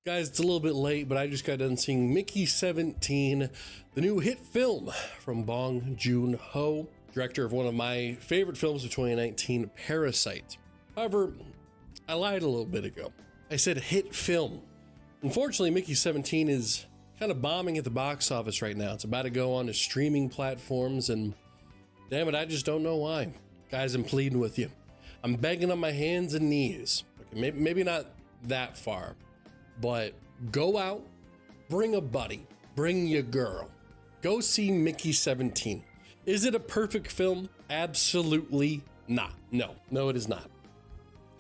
Guys, it's a little bit late, but I just got done seeing Mickey 17, the new hit film from Bong Joon-ho, director of one of my favorite films of 2019, Parasite. However, I lied a little bit ago. I said hit film. Unfortunately, Mickey 17 is kind of bombing at the box office right now. It's about to go on to streaming platforms, and damn it, I just don't know why. Guys, I'm pleading with you. I'm begging on my hands and knees. Okay, maybe not that far. But go out, bring a buddy, bring your girl. Go see Mickey 17. Is it a perfect film? Absolutely not. No, it is not.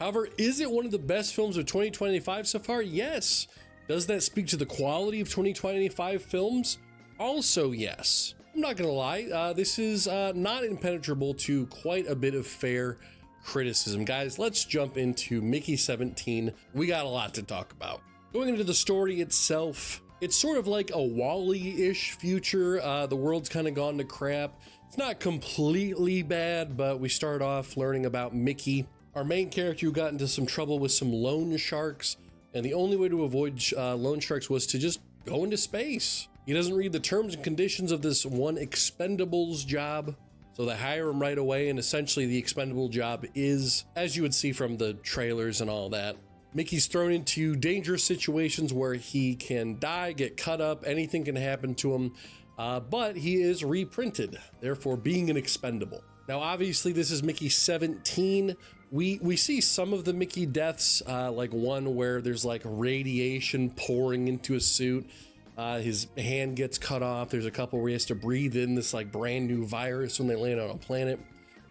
However, is it one of the best films of 2025 so far? Yes. Does that speak to the quality of 2025 films? Also, yes. I'm not gonna lie, this is not impenetrable to quite a bit of fair criticism. Guys, let's jump into Mickey 17. We got a lot to talk about. Going into the story itself, it's sort of like a Wall-E-ish future. The world's kind of gone to crap. It's not completely bad, but we start off learning about Mickey, our main character who got into some trouble with some loan sharks, and the only way to avoid loan sharks was to just go into space. He doesn't read the terms and conditions of this one Expendables job, so they hire him right away, and essentially the expendable job is, as you would see from the trailers and all that, Mickey's thrown into dangerous situations where he can die, get cut up, anything can happen to him, but he is reprinted, therefore being an expendable. Now, obviously, this is Mickey 17. We see some of the Mickey deaths, like one where there's like radiation pouring into a suit. His hand gets cut off. There's a couple where he has to breathe in this like brand new virus when they land on a planet.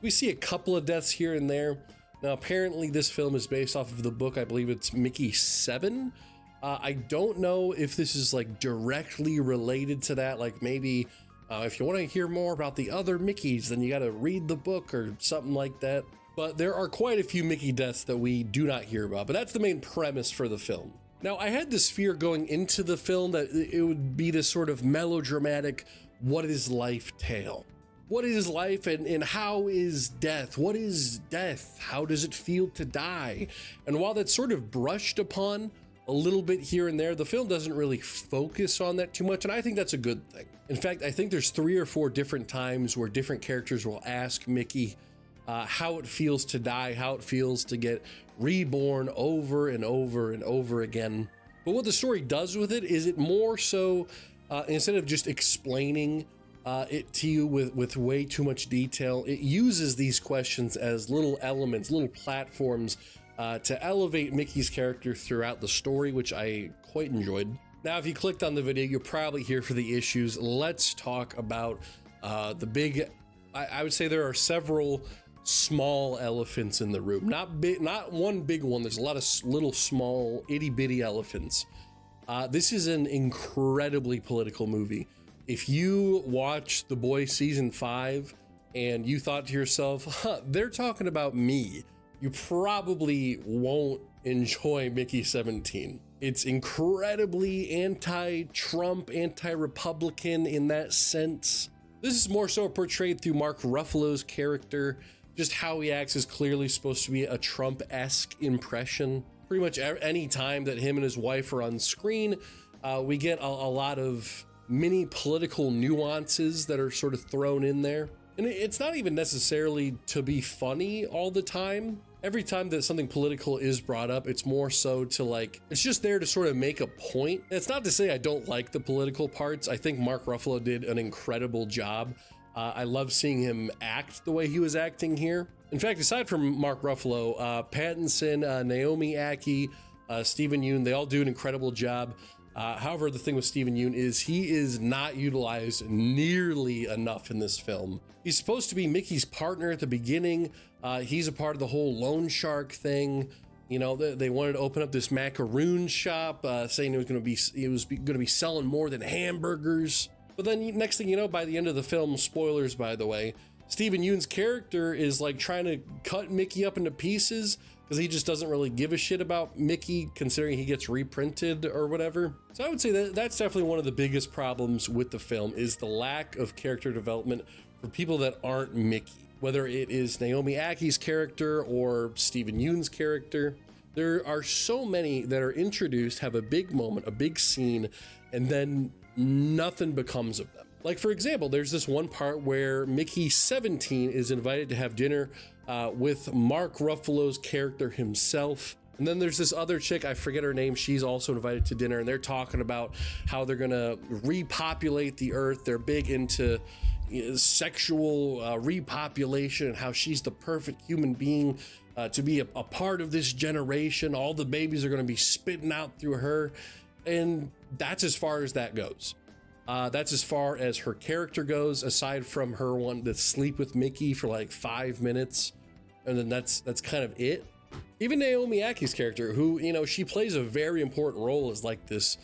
We see a couple of deaths here and there. Now, apparently this film is based off of the book. I believe it's Mickey 7. I don't know if this is like directly related to that. Like maybe if you want to hear more about the other Mickeys, then you got to read the book or something like that. But there are quite a few Mickey deaths that we do not hear about, but that's the main premise for the film. Now, I had this fear going into the film that it would be this sort of melodramatic, what is life tale? What is life and how is death? What is death? How does it feel to die? And while that's sort of brushed upon a little bit here and there, the film doesn't really focus on that too much, and I think that's a good thing. In fact, I think there's 3 or 4 different times where different characters will ask Mickey how it feels to die, how it feels to get reborn over and over and over again. But what the story does with it is it more so, instead of just explaining it to you with way too much detail, it uses these questions as little elements, little platforms to elevate Mickey's character throughout the story, which I quite enjoyed. Now, if you clicked on the video, you're probably here for the issues. Let's talk about the big, I would say there are several small elephants in the room. Not big, not one big one. There's a lot of little small itty bitty elephants. This is an incredibly political movie. If you watch The Boys season 5 and you thought to yourself, they're talking about me, you probably won't enjoy Mickey 17. It's incredibly anti-Trump, anti-Republican in that sense. This is more so portrayed through Mark Ruffalo's character. Just how he acts is clearly supposed to be a Trump-esque impression. Pretty much any time that him and his wife are on screen, we get a lot of mini political nuances that are sort of thrown in there. And it's not even necessarily to be funny all the time. Every time that something political is brought up, it's more so to like, it's just there to sort of make a point. It's not to say I don't like the political parts. I think Mark Ruffalo did an incredible job. I love seeing him act the way he was acting here. In fact, aside from Mark Ruffalo, Pattinson, Naomi Ackie, Steven Yeun, they all do an incredible job. However, the thing with Steven Yeun is he is not utilized nearly enough in this film. He's supposed to be Mickey's partner at the beginning. He's a part of the whole loan shark thing. You know, they wanted to open up this macaroon shop, saying it was going to be selling more than hamburgers. But then next thing you know, by the end of the film, spoilers by the way, Steven Yeun's character is like trying to cut Mickey up into pieces because he just doesn't really give a shit about Mickey, considering he gets reprinted or whatever. So I would say that that's definitely one of the biggest problems with the film, is the lack of character development for people that aren't Mickey, whether it is Naomi Akkie's character or Steven Yeun's character. There are so many that are introduced, have a big moment, a big scene, and then nothing becomes of them. Like, for example, there's this one part where Mickey 17 is invited to have dinner with Mark Ruffalo's character himself. And then there's this other chick, I forget her name, she's also invited to dinner, and they're talking about how they're gonna repopulate the earth. They're big into sexual repopulation and how she's the perfect human being to be a part of this generation. All the babies are gonna be spitting out through her. And that's as far as that goes. That's as far as her character goes, aside from her wanting to sleep with Mickey for like 5 minutes. And then that's kind of it. Even Naomi Aki's character, who, you know, she plays a very important role as like this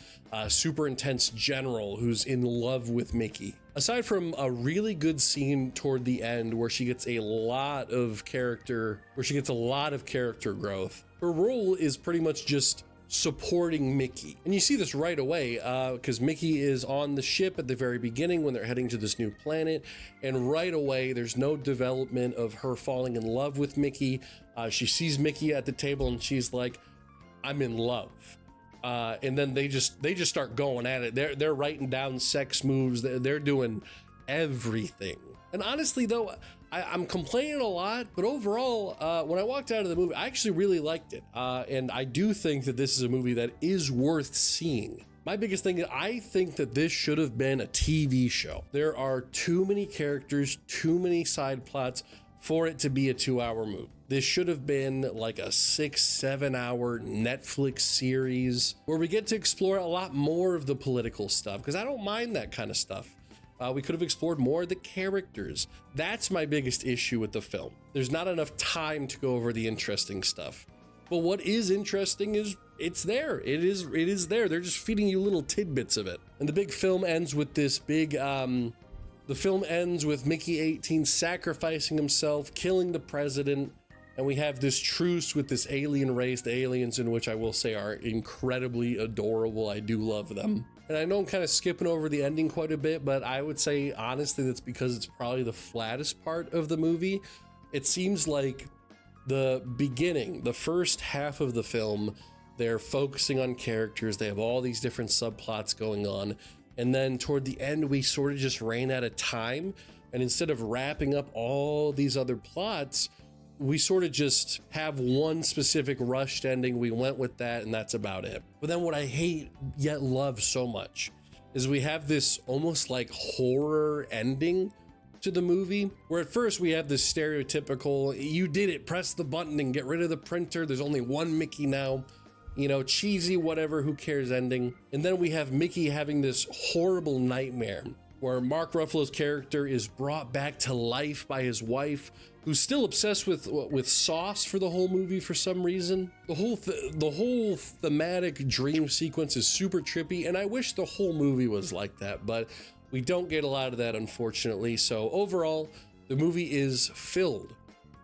super intense general who's in love with Mickey. Aside from a really good scene toward the end where she gets a lot of character growth, her role is pretty much just supporting Mickey. And you see this right away because Mickey is on the ship at the very beginning when they're heading to this new planet, and right away there's no development of her falling in love with Mickey. She sees Mickey at the table and she's like, I'm in love. And then they just start going at it. They're writing down sex moves. They're doing everything. And honestly though, I'm complaining a lot, but overall, when I walked out of the movie, I actually really liked it. And I do think that this is a movie that is worth seeing. My biggest thing is I think that this should have been a TV show. There are too many characters, too many side plots for it to be a 2-hour movie. This should have been like a 6-7 hour Netflix series where we get to explore a lot more of the political stuff, because I don't mind that kind of stuff. We could have explored more of the characters. That's my biggest issue with the film. There's not enough time to go over the interesting stuff. But what is interesting is it's there. It is there. They're just feeding you little tidbits of it. And the big film ends with this big, the film ends with Mickey 18 sacrificing himself, killing the president. And we have this truce with this alien race, the aliens, in which I will say are incredibly adorable. I do love them. And I know I'm kind of skipping over the ending quite a bit, but I would say honestly that's because it's probably the flattest part of the movie. It seems like the beginning, the first half of the film, they're focusing on characters. They have all these different subplots going on. And then toward the end, we sort of just ran out of time. And instead of wrapping up all these other plots, we sort of just have one specific rushed ending. We went with that, and that's about it. But then what I hate yet love so much is we have this almost like horror ending to the movie, where at first we have this stereotypical, you did it, press the button and get rid of the printer. There's only one Mickey now, you know, cheesy, whatever, who cares ending. And then we have Mickey having this horrible nightmare where Mark Ruffalo's character is brought back to life by his wife, who's still obsessed with sauce for the whole movie for some reason. The whole thematic dream sequence is super trippy, and I wish the whole movie was like that, but we don't get a lot of that, unfortunately. So overall, the movie is filled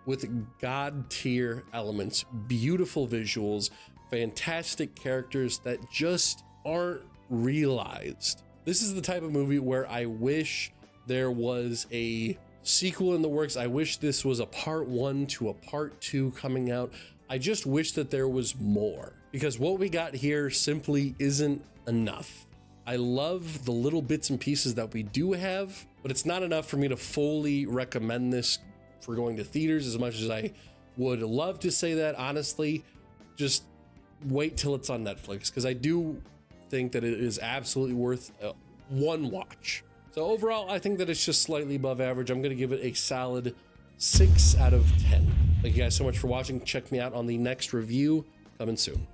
with god tier elements, beautiful visuals, fantastic characters that just aren't realized. This is the type of movie where I wish there was a sequel in the works. I wish this was a part 1 to a part 2 coming out. I just wish that there was more, because what we got here simply isn't enough. I love the little bits and pieces that we do have, but it's not enough for me to fully recommend this for going to theaters as much as I would love to say that. Honestly, just wait till it's on Netflix, because I do think that it is absolutely worth one watch. So overall, I think that it's just slightly above average. I'm going to give it a solid 6 out of 10. Thank you guys so much for watching. Check me out on the next review coming soon.